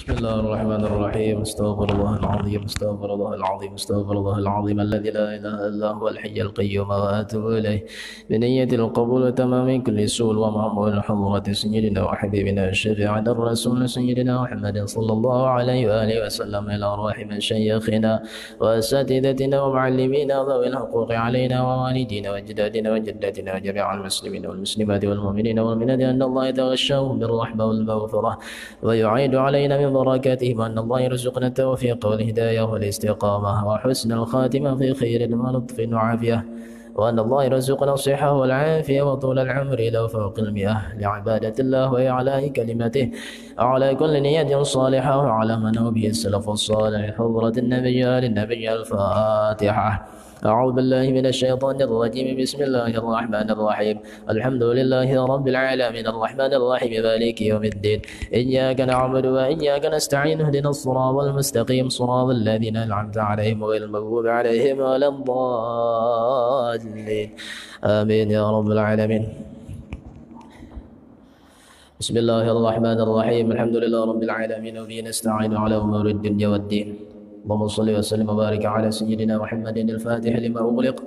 بسم الله الرحمن الرحيم. استغفر الله العظيم، استغفر الله العظيم، استغفر الله العظيم الذي لا اله الا هو الحي القيوم واتوب اليه بنية القبول وتمام كل سوء ومعمول حضرة سيدنا وحبيبنا الشفيع الرسول سيدنا محمد صلى الله عليه واله وسلم، الى ارواح مشايخنا واساتذتنا ومعلمينا ذوي الحقوق علينا ووالدينا واجدادنا وجداتنا وجميع المسلمين والمسلمات والمؤمنين والمؤمنات ان الله يتغشاهم بالرحمه والمغفره ويعيد علينا من بركاته، وأن الله يرزقنا التوفيق والهداية والاستقامة وحسن الخاتمة في خير ولطف وعافية، وأن الله يرزقنا الصحة والعافية وطول العمر إلى فوق المئة لعبادة الله وإعلاء كلمته على كل نية صالحة وعلى من هو به السلف الصالح. حضرة النبي للنبي الفاتحة. أعوذ بالله من الشيطان الرجيم. بسم الله الرحمن الرحيم. الحمد لله رب العالمين الرحمن الرحيم مالك يوم الدين، إياك نعبد وإياك نستعين اهدنا الصراط المستقيم صراط الذين أنعمت عليهم غير المغضوب عليهم ولا الضالين آمين يا رب العالمين. بسم الله الرحمن الرحيم. الحمد لله رب العالمين وبه نستعين على أمور الدنيا والدين. اللهم صل وسلم وبارك على سيدنا محمد الفاتح لما أغلق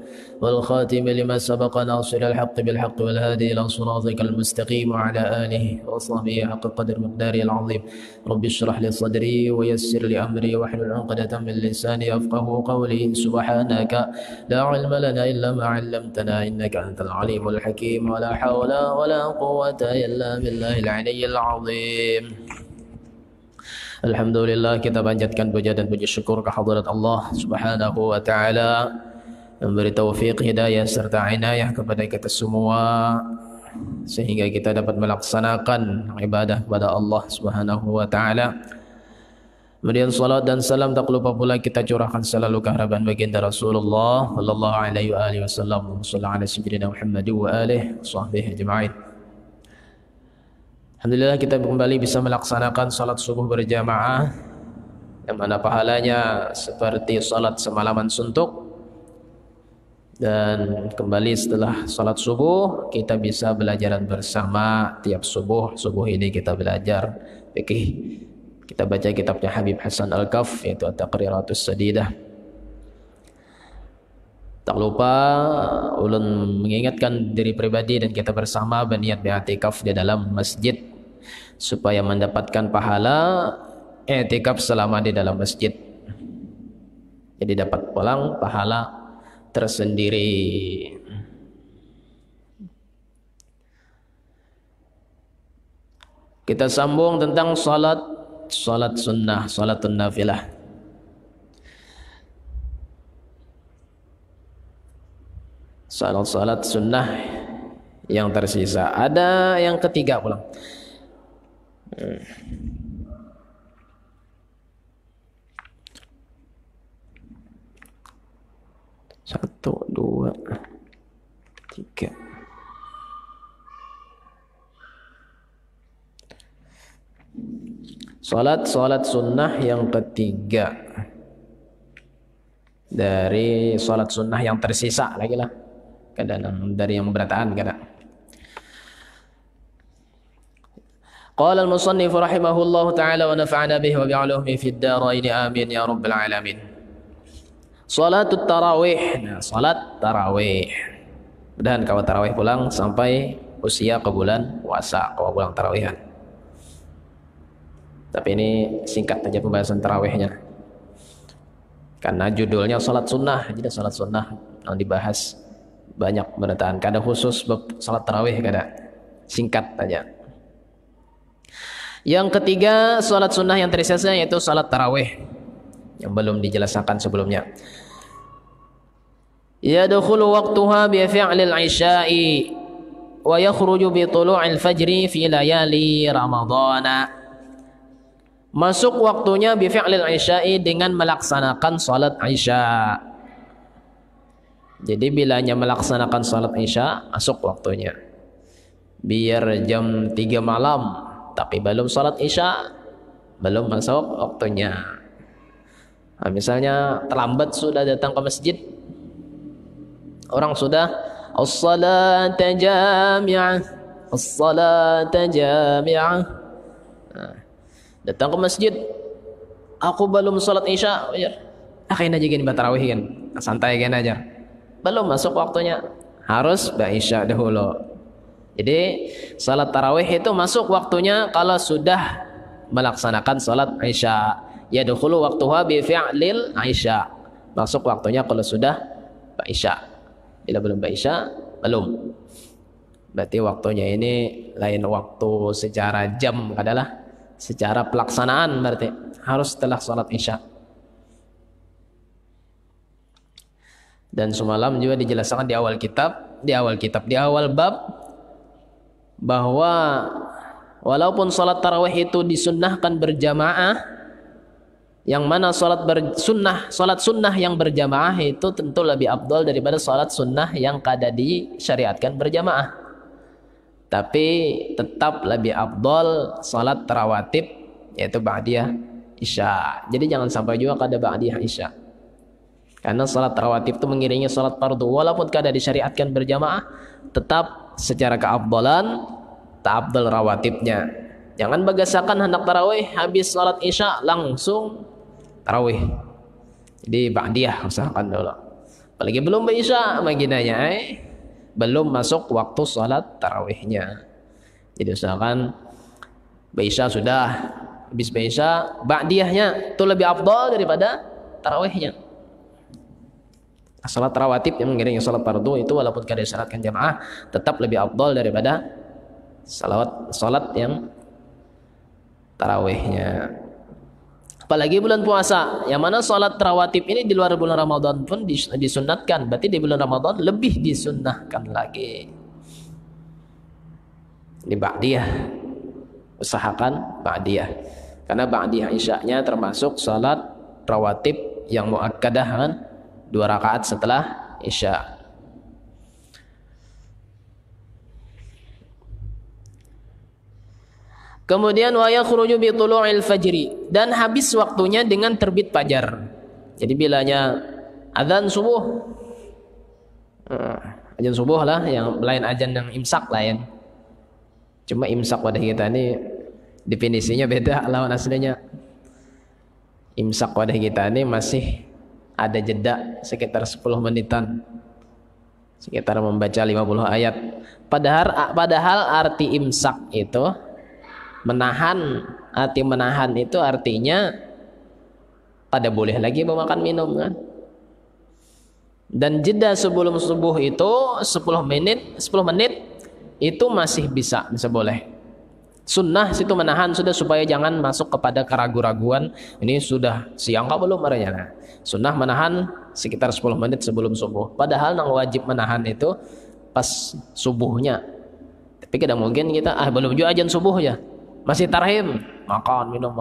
والخاتم لما سبق ناصر الحق بالحق والهادي إلى صراطك المستقيم وعلى آله وصحبه حق قدر مقداره العظيم. رب اشرح لي صدري ويسر لي أمري واحلل عقدة من لساني يفقه قولي. سبحانك لا علم لنا إلا ما علمتنا إنك أنت العليم الحكيم، ولا حول ولا قوة إلا بالله العلي العظيم. Alhamdulillah, kita panjatkan puja dan puji syukur kehadirat Allah Subhanahu wa taala yang memberi taufik, hidayah serta inayah kepada kita semua sehingga kita dapat melaksanakan ibadah kepada Allah Subhanahu wa taala. Kemudian salat dan salam tak lupa pula kita curahkan selalu ke harapan baginda Rasulullah sallallahu alaihi wasallam. Sallallahu ala sayyidina Muhammad wa alihi washabbihi ajma'in. Alhamdulillah, kita kembali bisa melaksanakan salat subuh berjamaah yang mana pahalanya seperti salat semalaman suntuk. Dan kembali setelah salat subuh kita bisa belajaran bersama tiap subuh. Subuh ini kita belajar fikih. Kita baca kitabnya Habib Hasan Al-Kaf yaitu At-Taqriratus Sadidah. Tak lupa ulun mengingatkan diri pribadi dan kita bersama berniat beriktikaf di dalam masjid supaya mendapatkan pahala i'tikaf selama di dalam masjid. Jadi dapat pulang pahala tersendiri. Kita sambung tentang salat sunnah, salatun nafilah. Salat sunnah yang tersisa. Ada yang ketiga pulang. Satu, dua, tiga. Salat sunnah yang ketiga dari salat sunnah yang tersisa lagi lah. Kadang dari yang berataan kadang. Qala al-musannif rahimahullahu ta'ala wa nafa'ana bihi wa bi'ulumihi fid dharain amin ya rabbal alamin. Salatut tarawih. Nah, salat tarawih. Dan kalau tarawih pulang sampai usia ke bulan puasa kalau pulang tarawihan. Tapi ini singkat saja pembahasan tarawihnya. Karena judulnya salat sunnah, jadi salat sunnah yang dibahas banyak berataan. Kadang khusus salat tarawih, kadang singkat saja. Yang ketiga salat sunnah yang tersisa yaitu salat tarawih yang belum dijelaskan sebelumnya. Yadkhulu waqtuha bi fi'lil isya'i wa yakhruju bi tulu'il fajri fi layali ramadhana. Masuk waktunya bi fi'lil isya'i dengan melaksanakan salat isya. Jadi bilanya melaksanakan salat isya masuk waktunya. Biar jam 3 malam tapi belum salat isya, belum masuk waktunya. Nah, misalnya terlambat sudah datang ke masjid, orang sudah as-salata jami'ah, as-salata jami'ah. Nah, Datang ke masjid, aku belum sholat isya, akhirnya aja gini tarawih kan, santai kan aja. Belum masuk waktunya, harus isya dahulu. Jadi salat tarawih itu masuk waktunya kalau sudah melaksanakan salat isya. Yadkhulu waqtuha bi fi'lil isya. Masuk waktunya kalau sudah isya. Bila belum isya, belum. Berarti waktunya ini lain waktu secara jam adalah secara pelaksanaan, berarti harus setelah salat isya. Dan semalam juga dijelaskan di awal awal bab, bahwa walaupun salat tarawih itu disunnahkan berjamaah, yang mana salat sunnah yang berjamaah itu tentu lebih afdal daripada salat sunnah yang kada disyariatkan berjamaah. Tapi tetap lebih afdal salat rawatib, yaitu ba'diyah isya. Jadi jangan sampai juga kada ba'diyah isya. Karena salat rawatib itu mengiringi salat fardu, walaupun kada disyariatkan berjamaah, tetap secara keafdalan ta'afdal rawatibnya. Jangan bagasakan hendak tarawih habis salat isya langsung tarawih. Jadi ba'diyah usahakan dulu. Apalagi belum isya maginanya belum masuk waktu salat tarawihnya. Jadi usahakan isya sudah, habis isya ba'diyahnya itu lebih afdal daripada tarawihnya. Salat rawatib yang mengiringi salat fardu itu walaupun kada disyaratkan jamaah tetap lebih afdal daripada salat yang tarawihnya. Apalagi bulan puasa, yang mana salat rawatib ini di luar bulan Ramadan pun disunnatkan, berarti di bulan Ramadan lebih disunnahkan lagi. Ini ba'diyah, usahakan ba'diyah, karena ba'diyah isya'nya termasuk salat rawatib yang muakkadah kan, 2 rakaat setelah isya. Kemudian wa yakhruju bi tulu'il fajri, dan habis waktunya dengan terbit fajar. Jadi bilanya azan subuh, azan subuh lah, yang lain azan yang imsak lain. Cuma imsak pada kita ini definisinya beda lawan aslinya. Imsak pada kita ini masih ada jeda sekitar 10 menitan, sekitar membaca 50 ayat. Padahal arti imsak itu menahan, arti menahan itu artinya pada boleh lagi memakan minum kan. Dan jeda sebelum subuh itu 10 menit itu masih bisa boleh. Sunnah situ menahan sudah, supaya jangan masuk kepada keraguan-raguan ini sudah siang kah belum arahnya. Nah, sunnah menahan sekitar 10 menit sebelum subuh. Padahal yang wajib menahan itu pas subuhnya. Tapi kadang mungkin kita belum juga azan subuh ya, masih tarhim, makan minum.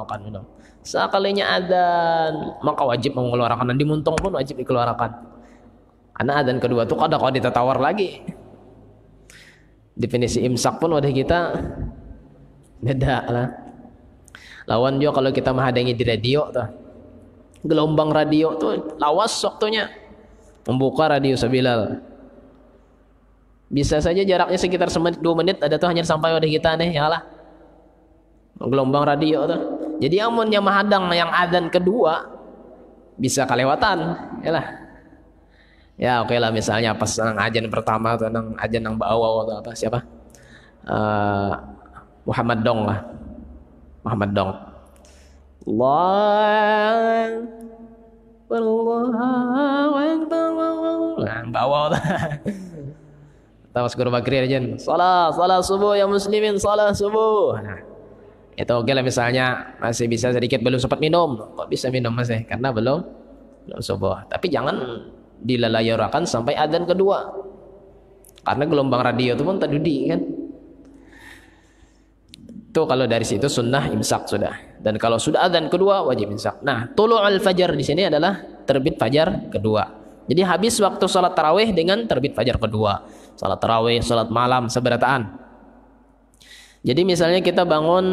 Sekalinya adzan maka wajib mengeluarkan, dan dimuntung pun wajib dikeluarkan. Karena adzan kedua tuh kada ditatawar lagi. Definisi imsak pun wadah kita beda lah. Lawan juga kalau kita menghadangi di radio tuh, gelombang radio tuh lawas waktunya, membuka radio sebilal, bisa saja jaraknya sekitar 1-2 menit ada tuh hanya sampai wadah kita nih ya lah, gelombang radio tuh. Jadi amunnya menghadang yang adzan kedua bisa kelewatan ya lah. Ya oke lah, misalnya pas adzan pertama atau adzan yang bawah atau apa siapa, Muhammad Dong lah, Muhammad Dong. Allah bawah lah. Tawas Guru Bakri aja, salat subuh ya muslimin, salat subuh. Nah, itu oke lah, misalnya masih bisa sedikit, belum sempat minum. Kok bisa minum masih? Karena belum subuh. Tapi jangan dilalayurakan sampai adzan kedua, karena gelombang radio itu pun tadudi kan. Itu kalau dari situ sunnah imsak sudah. Dan kalau sudah adzan kedua wajib imsak. Nah, tulu'ul fajar di sini adalah terbit fajar kedua. Jadi habis waktu salat tarawih dengan terbit fajar kedua. Salat tarawih, salat malam seberataan. Jadi misalnya kita bangun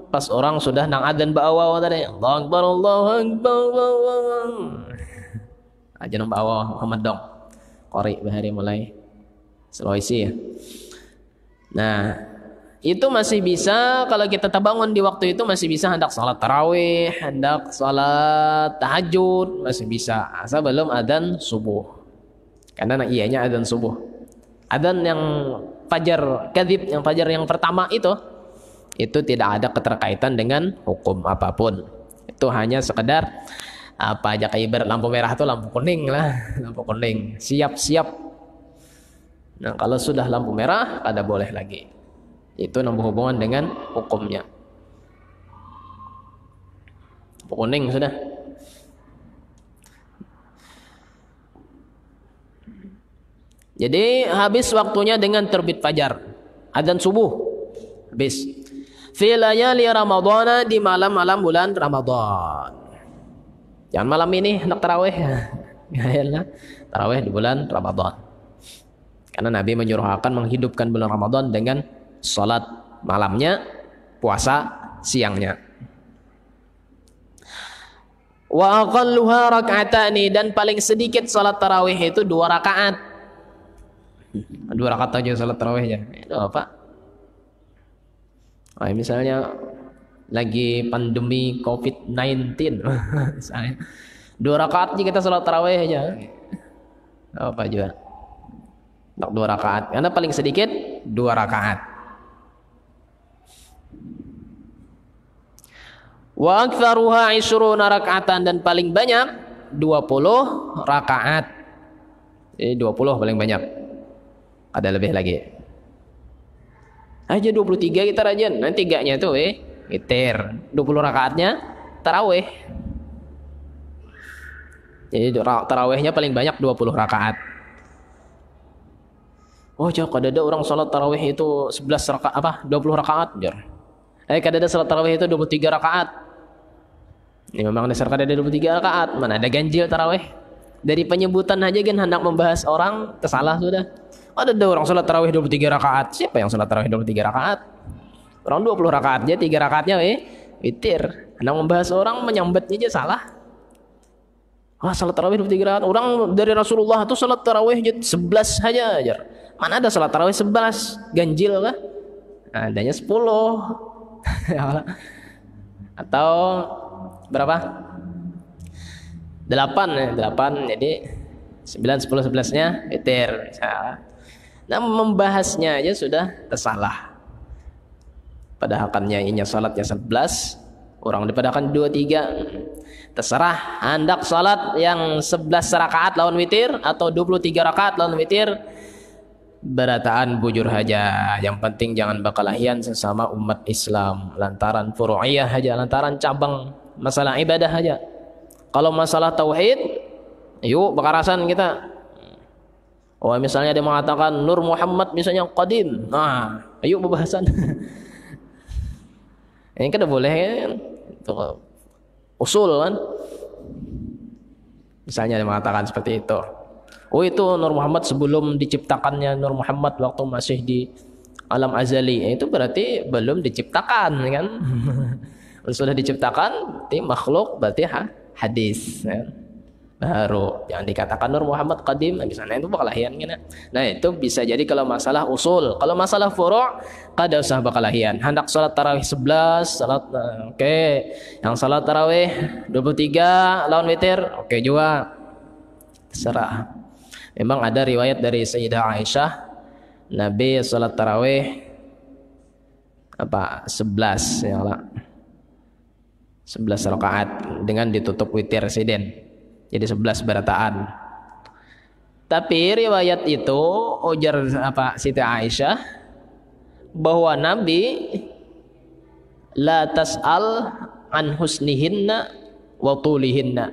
pas orang sudah nang adzan ba'awa tadi, Allahu Akbar, Allahu Akbar. Adzan ba'awa Muhammad Dong. Qori bahari mulai Sulawesi ya. Nah, itu masih bisa, kalau kita terbangun di waktu itu masih bisa hendak salat tarawih, hendak salat tahajud, masih bisa asal belum adzan subuh. Karena iyanya adzan subuh. Adzan yang fajar kadzib, yang fajar yang pertama itu tidak ada keterkaitan dengan hukum apapun. Itu hanya sekedar apa aja, kayak ibarat lampu merah itu lampu kuning lah, lampu kuning, siap-siap. Nah, kalau sudah lampu merah kada boleh lagi. Itu berhubungan dengan hukumnya. Lampu kuning sudah. Jadi habis waktunya dengan terbit fajar, adzan subuh habis. Fi layali Ramadhana, di malam-malam bulan Ramadan. Jangan malam ini hendak tarawih. Ya, tarawih di bulan Ramadan. Karena Nabi menyuruh akan menghidupkan bulan Ramadan dengan salat malamnya, puasa siangnya. Wa aqalluha rak'atani, dan paling sedikit salat tarawih itu 2 rakaat. 2 rakaat aja salat tarawihnya. Itu apa? Oh, misalnya lagi pandemi COVID-19 misalnya 2 rakaat aja kita salat tarawih aja. Apa juga? 2 rakaat. Karena paling sedikit 2 rakaat. Wa aktsaruha 20 raka'atan, dan paling banyak 20 rakaat. Jadi 20 paling banyak. Ada lebih lagi. Aja 23 kita rajin. Nanti 3-nya itu witir. 20 rakaatnya tarawih. Jadi tarawihnya paling banyak 20 rakaat. Oh, jauh ada orang salat tarawih itu 11 rakaat apa? 20 rakaat, jar. Kada ada salat tarawih itu 23 rakaat. Ini memang dasar kada ada 23 rakaat. Mana ada ganjil tarawih? Dari penyebutan aja kan hendak membahas orang tersalah sudah. Ada orang salat tarawih 23 rakaat. Siapa yang salat tarawih 23 rakaat? Orang 20 rakaat aja, 3 rakaatnya witir. Hendak membahas orang menyambatnya aja salah. Wah, salat tarawih 23 rakaat. Orang dari Rasulullah itu salat tarawih 11 saja aja. Mana ada salat tarawih 11? Ganjil kah? Adanya 10. Atau berapa? 8 ya, 8. Jadi 9, 10, 11-nya witir. Nah, membahasnya aja sudah tersalah. Padahal kan inya salatnya 11, orang dipadakan 23. Terserah hendak salat yang 11 rakaat lawan witir atau 23 rakaat lawan witir. Berataan bujur aja. Yang penting jangan berkelahian sesama umat Islam lantaran furu'iyah aja, lantaran cabang masalah ibadah aja. Kalau masalah tauhid, yuk berkarasan kita. Oh, misalnya dia mengatakan Nur Muhammad misalnya qadim. Nah, ayo pembahasan. Ini kan boleh kan? Itu usul kan? Misalnya dia mengatakan seperti itu. Oh, itu Nur Muhammad sebelum diciptakannya Nur Muhammad waktu masih di alam azali. Itu berarti belum diciptakan kan? Sudah diciptakan berarti makhluk, berarti hadis kan? Baru jangan dikatakan Nur Muhammad qadim di sana, itu berkelahian kan. Nah, itu bisa jadi kalau masalah usul. Kalau masalah furu' kada usah berkelahian. Hendak salat tarawih 11, salat oke. Yang salat tarawih 23 lawan witir, oke juga. Terserah. Memang ada riwayat dari Sayyidah Aisyah, Nabi salat tarawih 11 ya lah. 11 rakaat dengan ditutup witir residen. Jadi 11 berataan. Tapi riwayat itu ujar Siti Aisyah bahwa Nabi la tas'al an husnihinna wa tulihinna.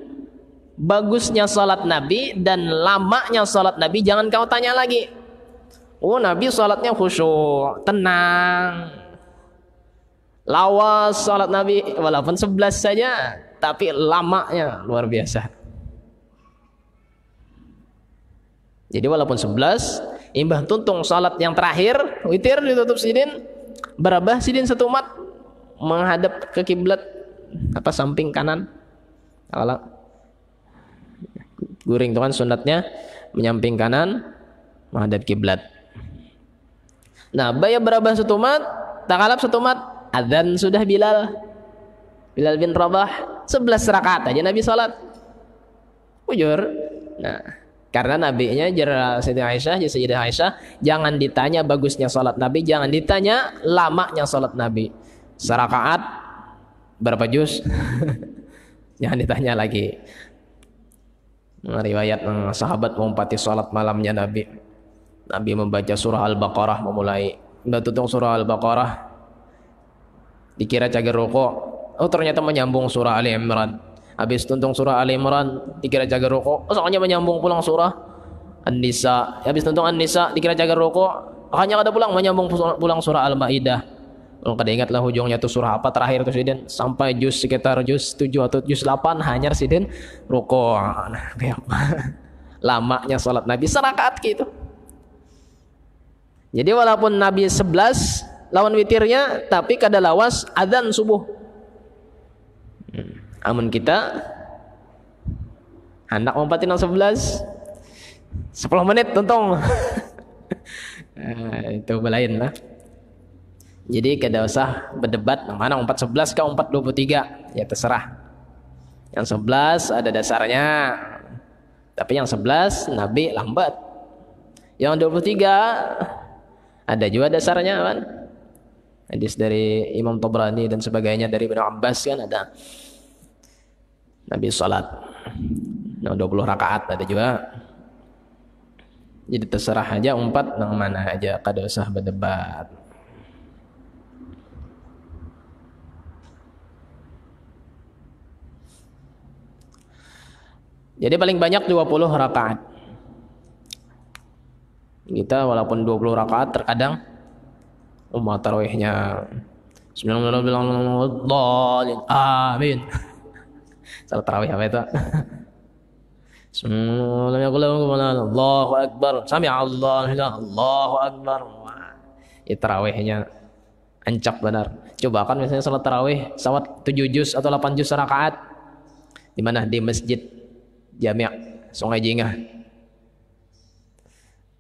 Bagusnya salat Nabi dan lamanya salat Nabi jangan kau tanya lagi. Oh, Nabi salatnya khusyuk, tenang. Lawas salat Nabi walaupun 11 saja, tapi lamanya luar biasa. Jadi walaupun 11, imbah tuntung salat yang terakhir witir ditutup sidin, berabah sidin satu umat menghadap ke kiblat samping kanan. Kalau guring itu kan sunatnya menyamping kanan menghadap kiblat. Nah, bayar berabah satu umat tak kalap 1 umat, adzan sudah Bilal bin Rabah, 11 rakaat aja Nabi salat. Ujur. Nah, karena nabinya Sayyidah Aisyah, jangan ditanya bagusnya salat Nabi, jangan ditanya lamanya salat Nabi. Serakaat berapa juz? Jangan ditanya lagi. Riwayat sahabat mengumpati salat malamnya Nabi. Nabi membaca surah Al-Baqarah, memulai tutung surah Al-Baqarah, dikira cager rukuk, oh ternyata menyambung surah Ali Imran. Habis tuntung surah Ali Imran dikira cager rukuk, oh soalnya menyambung pulang surah An-Nisa. Habis tuntung An-Nisa dikira cager rukuk, hanya ada pulang menyambung pulang surah Al-Maidah. Kalau kada ingatlah ujungnya tuh surah apa terakhir tuh sidin, sampai sekitar juz 7 atau juz 8 hanya sidin rukuk. Nah, kayak apa? Lamanya salat Nabi serakaat gitu. Jadi walaupun Nabi 11 lawan witirnya, tapi kada lawas adzan subuh. Amun kita hendak ngompatin 11 menit tuntung. Itu belain lah. Jadi kada usah berdebat mana 4:11 ke 4:23, ya terserah. Yang 11 ada dasarnya, tapi yang 11 Nabi lambat. Yang 23 ada juga dasarnya kan. Hadis dari Imam Tabrani dan sebagainya dari Ibnu Abbas kan ada. Nabi salat 20 rakaat ada juga. Jadi terserah aja umpat nang mana aja, kada usah berdebat. Jadi paling banyak 20 rakaat. Kita walaupun 20 rakaat terkadang umat tarawihnya amin. Salat tarawih apa itu? Allahu Akbar, sami Allahu Akbar. Itu tarawihnya ancak benar. Coba kan misalnya salat tarawih sawat 7 juz atau 8 juz rakaat. Di mana? Di Masjid Jami' Sungai Jingah.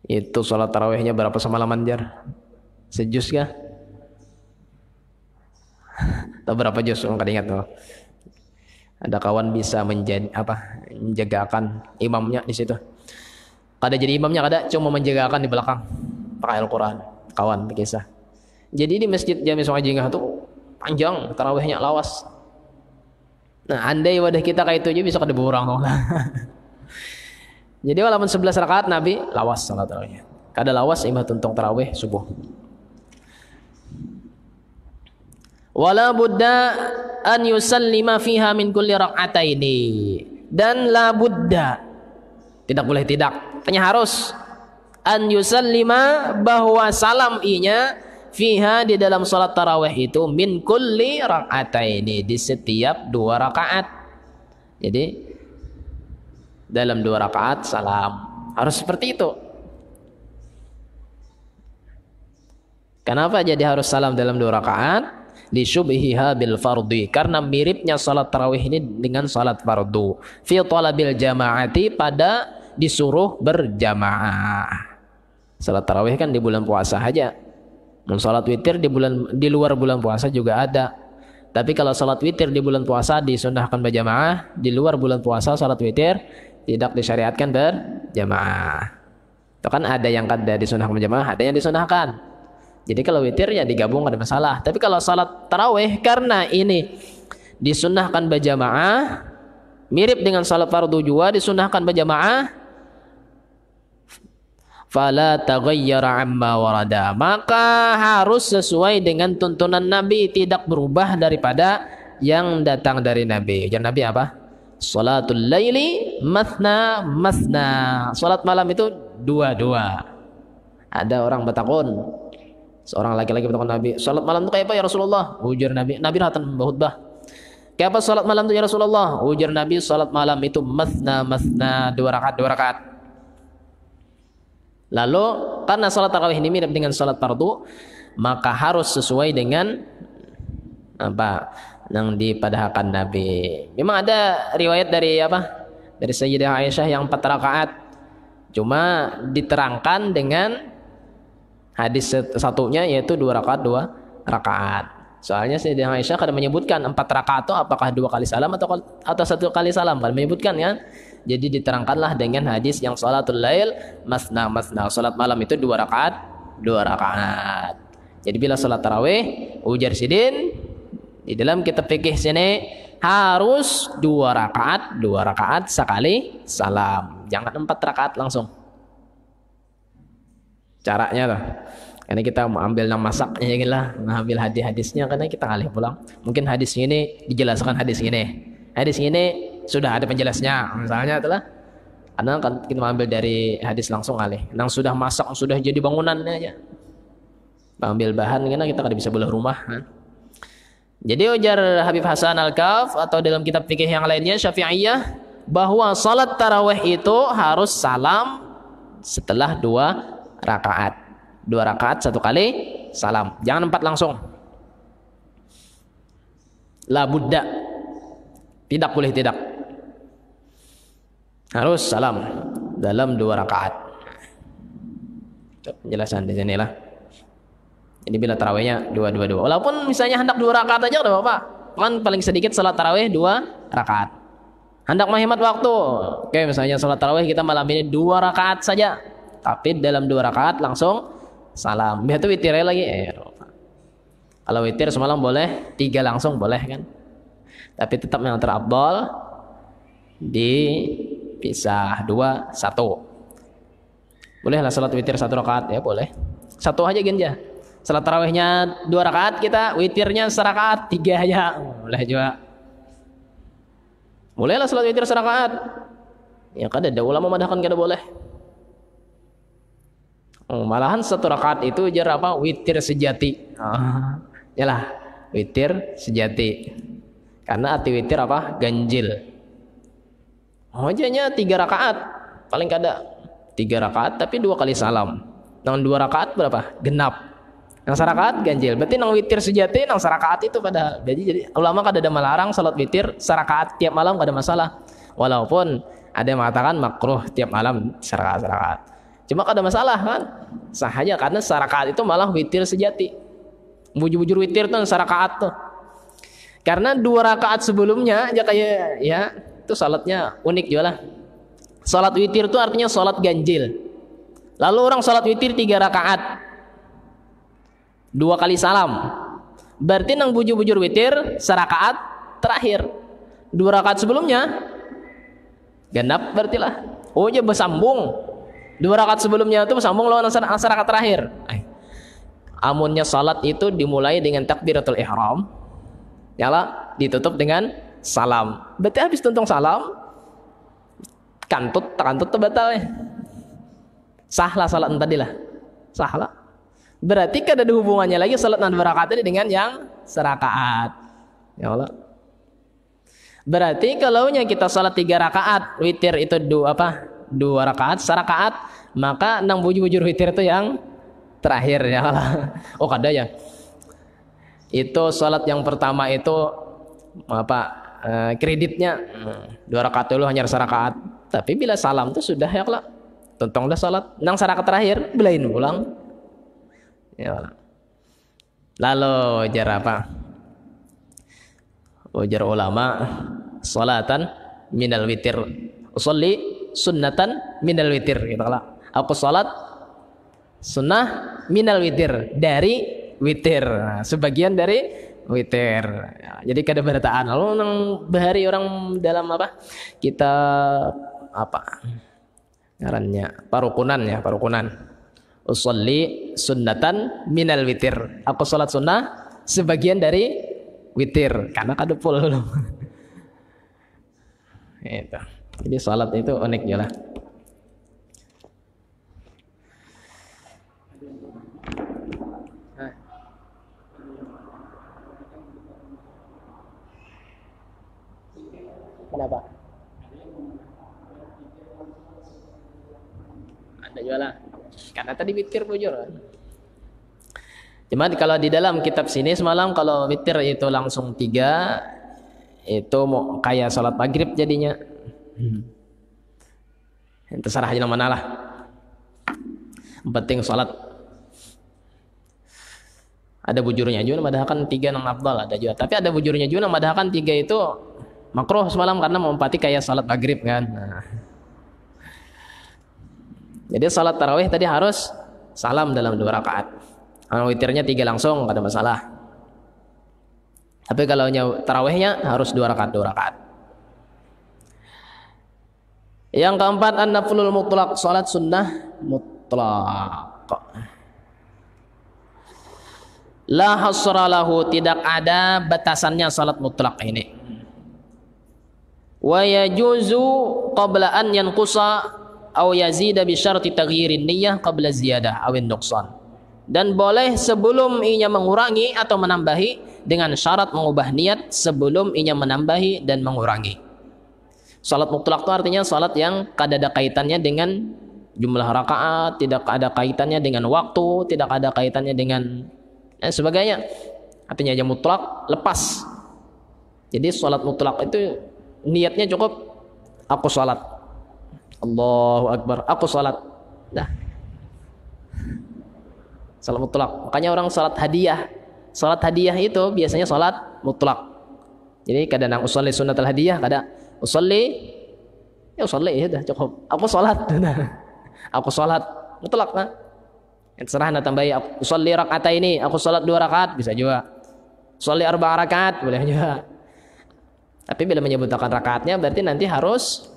Itu salat tarawihnya berapa semalaman jar? Sejuz kah? Atau berapa juz? Enggak ingat tuh. Ada kawan bisa menjagakan imamnya di situ. Kada jadi imamnya, kada cuma menjagakan di belakang pakai Al-Qur'an. Kawan berkisah. Jadi di Masjid Jami' Sungai Jingah tuh panjang tarawihnya lawas. Nah, andai wadah kita kayak itu aja bisa kada berurang. Jadi walaupun 11 rakaat Nabi lawas salat tarawihnya. Kada lawas imam tuntung tarawih subuh. Wala budda an yusallima fiha min kulli rak'ataini. Dan la budda, tidak boleh tidak, hanya harus an yusallima, bahwa salam inya fiha di dalam salat tarawih itu min kulli rak'ataini, di setiap 2 rakaat. Jadi dalam 2 rakaat salam harus seperti itu. Kenapa jadi harus salam dalam 2 rakaat? Li syubhiha bil fardhi, karena miripnya salat tarawih ini dengan salat fardu. Fi talabil jamaati, pada disuruh berjamaah. Salat tarawih kan di bulan puasa aja. Salat witir di luar bulan puasa juga ada. Tapi kalau salat witir di bulan puasa disunahkan berjamaah, di luar bulan puasa salat witir tidak disyariatkan berjamaah. Itu kan ada yang kada disunahkan berjamaah, ada yang disunahkan. Jadi kalau witir ya digabung, ada masalah. Tapi kalau salat tarawih karena ini disunahkan berjamaah, mirip dengan salat fardu juga disunahkan berjamaah, fala taghayyara amma warada, maka harus sesuai dengan tuntunan Nabi, tidak berubah daripada yang datang dari Nabi. Ujar Nabi apa? Salatul laili mathna mathna. Salat malam itu 2-2. Ada orang bertakun, seorang laki-laki bertakun Nabi, salat malam itu kayak apa ya Rasulullah? Ujar Nabi, Nabi ratan berkhutbah. Kayak apa salat malam itu ya Rasulullah? Ujar Nabi, salat malam itu mathna mathna, 2 rakaat 2 rakaat. Lalu karena salat tarawih ini mirip dengan salat fardu, maka harus sesuai dengan apa yang dipadahkan Nabi. Memang ada riwayat dari apa? Dari Sayyidah Aisyah yang 4 rakaat. Cuma diterangkan dengan hadis satunya, yaitu 2 rakaat 2 rakaat. Soalnya Sayyidah Aisyah kadang menyebutkan 4 rakaat itu apakah 2 kali salam atau 1 kali salam, kan menyebutkan ya. Jadi diterangkanlah dengan hadis yang salatul lail masna masna, salat malam itu 2 rakaat, 2 rakaat. Jadi bila salat tarawih, ujar Sidin di dalam kitab fikih sini harus 2 rakaat sekali salam. Jangan 4 rakaat langsung. Caranya tuh. Karena kita mau ambil nama masaknya ya lah, mengambil hadis-hadisnya karena kita ngalih pulang. Mungkin hadis ini dijelaskan hadis ini. Hadis ini sudah ada penjelasnya. Misalnya itulah. Karena kan kita ambil dari hadis langsung ngalih. Yang sudah masak, sudah jadi bangunannya aja. Ambil bahan karena kita kada bisa belah rumah. Kan? Jadi ujar Habib Hasan Al-Kaf atau dalam kitab fikih yang lainnya Syafi'iyah bahwa salat tarawih itu harus salam setelah 2 rakaat. 2 rakaat 1 kali salam. Jangan 4 langsung. La budda. Tidak boleh tidak. Harus salam dalam 2 rakaat. Itu penjelasan di sinilah. Jadi bila tarawihnya 2. Walaupun misalnya hendak 2 rakaat aja enggak apa-apa. Kan paling sedikit salat tarawih 2 rakaat. Hendak menghemat waktu. Oke, misalnya salat tarawih kita malam ini 2 rakaat saja. Tapi dalam 2 rakaat langsung salam. Biar itu witirnya lagi. Kalau witir semalam boleh, 3 langsung boleh kan. Tapi tetap yang terafdal dipisah 2, 1. Bolehlah salat witir 1 rakaat ya boleh. 1 aja genja. Salat tarawihnya 2 rakaat, kita witirnya 1 rakaat, 3 aja. Boleh juga. Bolehlah salat witir 1 rakaat. Ya kada ada ulama madahkan kada boleh. Malahan 1 rakaat itu jar apa? Witir sejati. Yalah, witir sejati. Karena arti witir apa? Ganjil. Hojanya 3 rakaat. Paling kada 3 rakaat tapi 2 kali salam. Nang 2 rakaat berapa? Genap. Nang 1 rakaat ganjil. Berarti nang witir sejati nang 1 rakaat itu pada. Jadi ulama kada ada melarang salat witir 1 rakaat tiap malam kada masalah. Walaupun ada yang mengatakan makruh tiap malam 1 rakaat. Cuma kada masalah kan? Sah aja karena 1 rakaat itu malah witir sejati. Bujur-bujur witir tuh 1 rakaat tuh. Karena 2 rakaat sebelumnya aja kayak ya itu salatnya unik juga lah. Salat witir itu artinya salat ganjil. Lalu orang salat witir 3 rakaat. 2 kali salam. Berarti nang bujur-bujur witir 1 rakaat terakhir. 2 rakaat sebelumnya genap berarti lah. Oh aja bersambung. 2 rakaat sebelumnya itu bersambung lawan 1 rakaat terakhir. Amunnya salat itu dimulai dengan takbiratul ihram. Yalah, ditutup dengan salam. Berarti habis tuntung salam kantut batal ya. Sahlah salat tadi lah. Sahlah. Berarti kada ada hubungannya lagi salat 2 rakaat ini dengan yang 1 rakaat. Ya Allah. Berarti kalau kita salat 3 rakaat, witir itu 2 rakaat, 1 rakaat, maka nang bujur-bujur witir itu yang terakhir ya Allah. Oh kada ya. Itu salat yang pertama itu kreditnya 2 rakaat dulu hanya 1 rakaat. Tapi bila salam itu sudah ya Allah. Tontonglah salat nang 1 rakaat terakhir belain pulang. Ya Allah. Lalu jar apa? Ujar ulama salatan minal witir. Usolli sunnatan minal witir gitu lah. Aku salat sunnah minal witir, dari witir. Nah, sebagian dari witir. Ya, jadi kada berataan. Lalu nang bahari orang dalam apa? Kita ngarannya parukunan. Usolli sunnatan minal witir. Aku salat sunnah sebagian dari witir. Karena kada full. Itu. Jadi salat itu unik ya lah. Kenapa? Ada juga lah. Karena tadi witir bujur. Cuma kalau di dalam kitab sini semalam kalau witir itu langsung 3 itu mau kayak salat maghrib jadinya. Terserah aja mana lah. Penting salat. Ada bujurnya juga madahkan 3 nang afdal ada juga. Tapi ada bujurnya juga madahkan 3 itu makruh semalam karena mempati kayak salat maghrib kan. Nah. Jadi salat tarawih tadi harus salam dalam 2 rakaat. Kalau witirnya 3 langsung enggak ada masalah. Tapi kalau tarawihnya harus 2 rakaat 2 rakaat. Yang keempat an-naflul mutlaq, salat sunnah mutlaq. La hasra lahu, tidak ada batasannya salat mutlak ini. Wa yajuzu qabla an yanqusa aw yazida bi syarti taghyirin niyyah qabla ziyadah aw nuqsan. Dan boleh sebelum ianya mengurangi atau menambahi dengan syarat mengubah niat sebelum ianya menambahi dan mengurangi. Salat mutlak itu artinya salat yang tidak ada kaitannya dengan jumlah rakaat, tidak ada kaitannya dengan waktu, tidak ada kaitannya dengan dan sebagainya. Artinya aja mutlak, lepas. Jadi salat mutlak itu niatnya cukup aku salat, Allahu Akbar, aku salat. Nah, salat mutlak. Makanya orang salat hadiah. Salat hadiah itu biasanya salat mutlak. Jadi kadang usolli sunnatul hadiyah, kadang usolli ya usolli ya udah cukup. Aku salat. Aku salat mutlak kan. Terserah anda tambahi usolli rakaat ini, aku salat 2 rakaat bisa juga. Usolli 4 rakaat boleh juga. Tapi bila menyebutkan rakaatnya berarti nanti harus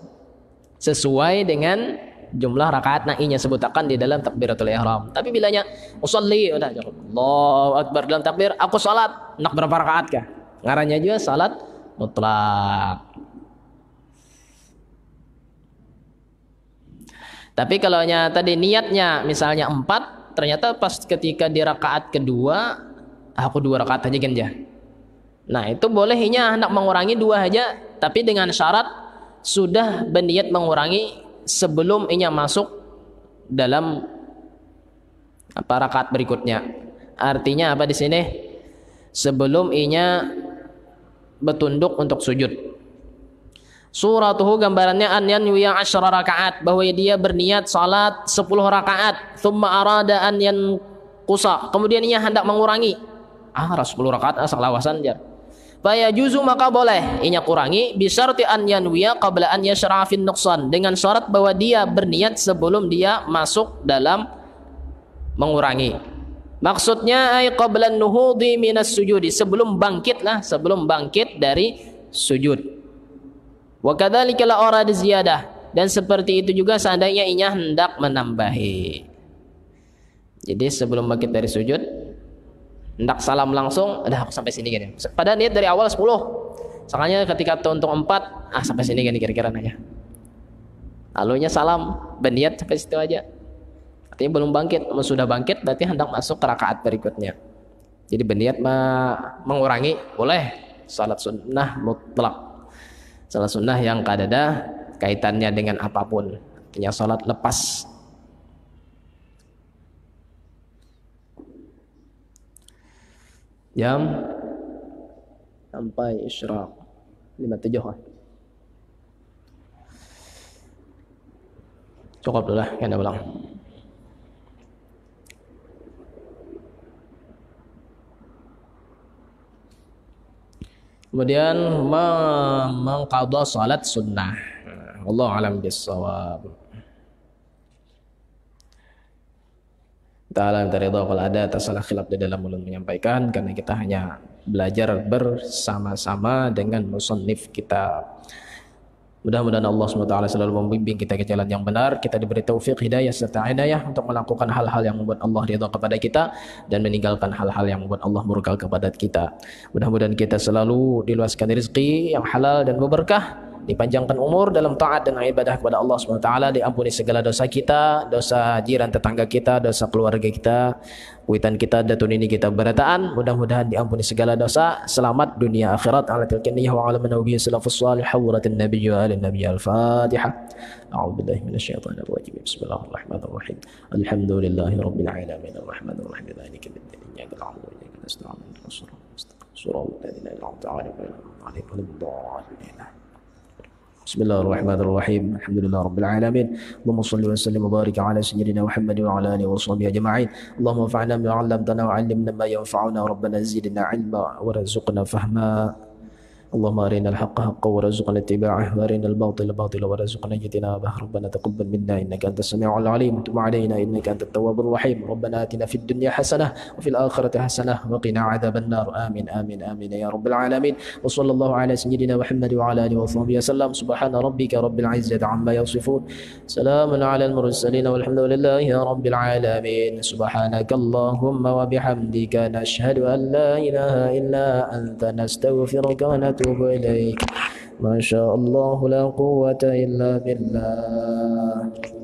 sesuai dengan jumlah rakaat yang inya sebutkan di dalam takbiratul ihram. Tapi bilanya usolli udah cukup. Allahu Akbar dalam takbir, aku salat, nak berapa rakaat kah? Ngarannya juga salat mutlak. Tapi kalau tadi niatnya misalnya 4, ternyata pas ketika di rakaat kedua aku 2 rakaat aja kan ya. Nah itu bolehnya hendak mengurangi 2 aja, tapi dengan syarat sudah berniat mengurangi sebelum inya masuk dalam rakaat berikutnya. Artinya apa di sini? Sebelum inya bertunduk untuk sujud. Suratuhu gambarannya an yanwiya 10 rakaat, bahwa dia berniat salat 10 rakaat, thumma arada an yanqusa, kemudian ia hendak mengurangi 10 rakaat asal lawasan jar. Fa yajuzu, maka boleh inya kurangi bisyarti an yanwiya qabla an yashra'a fin nuqsan, dengan syarat bahwa dia berniat sebelum dia masuk dalam mengurangi. Maksudnya ay qabla nuhudi minas sujudi, sebelum bangkit dari sujud. Wa kadzalika la arada ziyadah, dan seperti itu juga seandainya inya hendak menambahi. Jadi sebelum bangkit dari sujud hendak salam langsung, udah aku sampai sini gini. Padahal niat dari awal 10. Makanya ketika untuk 4, sampai sini gini kira-kira aja. Lalunya salam, berniat sampai situ aja. Artinya belum bangkit, sudah bangkit berarti hendak masuk ke rakaat berikutnya. Jadi berniat mengurangi boleh, salat sunnah mutlak. Salat sunnah yang kadada kaitannya dengan apapun, artinya salat lepas. Jam sampai isyraq 57 kan? Cukup dulu lah, kan ulang. Kemudian mengqadha salat sunnah. Wallahu a'lam bissawab. Ta'ala ridha wal ada, tersalah khilaf di dalam mulut menyampaikan, karena kita hanya belajar bersama-sama dengan musannif kita. Mudah-mudahan Allah SWT selalu membimbing kita ke jalan yang benar, kita diberi taufik, hidayah serta inayah untuk melakukan hal-hal yang membuat Allah ridha kepada kita dan meninggalkan hal-hal yang membuat Allah murka kepada kita. Mudah-mudahan kita selalu diluaskan rezeki yang halal dan berberkah, dipanjangkan umur dalam taat dan ibadah kepada Allah SWT, diampuni segala dosa kita, dosa jiran tetangga kita, dosa keluarga kita, kuitan kita, datun ini kita berataan. Mudah-mudahan diampuni segala dosa, selamat dunia akhirat. Ala tilkiniyah wa ala manawbiya salafus salih hawratin nabiyyu alin nabiyya al-fatihah. A'udzubillahi minasyaitonir rajim. Bismillahirrahmanirrahim. Alhamdulillahi rabbil alamin arrahmanirrahim maliki yaumiddin. Iyyaka na'budu wa iyyaka nasta'in. Ihdinas siratal ladzina an'amta 'alaihim ghairil maghdubi 'alaihim waladdallin. بسم الله الرحمن الرحيم الحمد لله رب العالمين اللهم صل وسلم وبارك على سيدنا محمد وعلى آله وصحبه أجمعين اللهم انفعنا بما علمتنا وعلمنا ما ينفعنا ربنا زدنا علما وارزقنا فهما اللهم أرنا الحق حقا وارزقنا اتباعه وأرنا الباطل باطلا وارزقنا اجتنابه ربنا تقبل منا إنك أنت السميع العليم وتب علينا إنك أنت التواب الرحيم ربنا آتنا في الدنيا حسنة وفي الآخرة حسنة وقنا عذاب النار آمين آمين آمين يا رب العالمين وصلى الله على سيدنا محمد وعلى آله وصحبه وسلم سبحان ربك رب العزة عما يصفون سلام على المرسلين والحمد لله رب العالمين سبحانك اللهم وبحمدك نشهد أن لا إله إلا أنت نستغفرك ونتوب إليك ما شاء الله لا قوة إلا بالله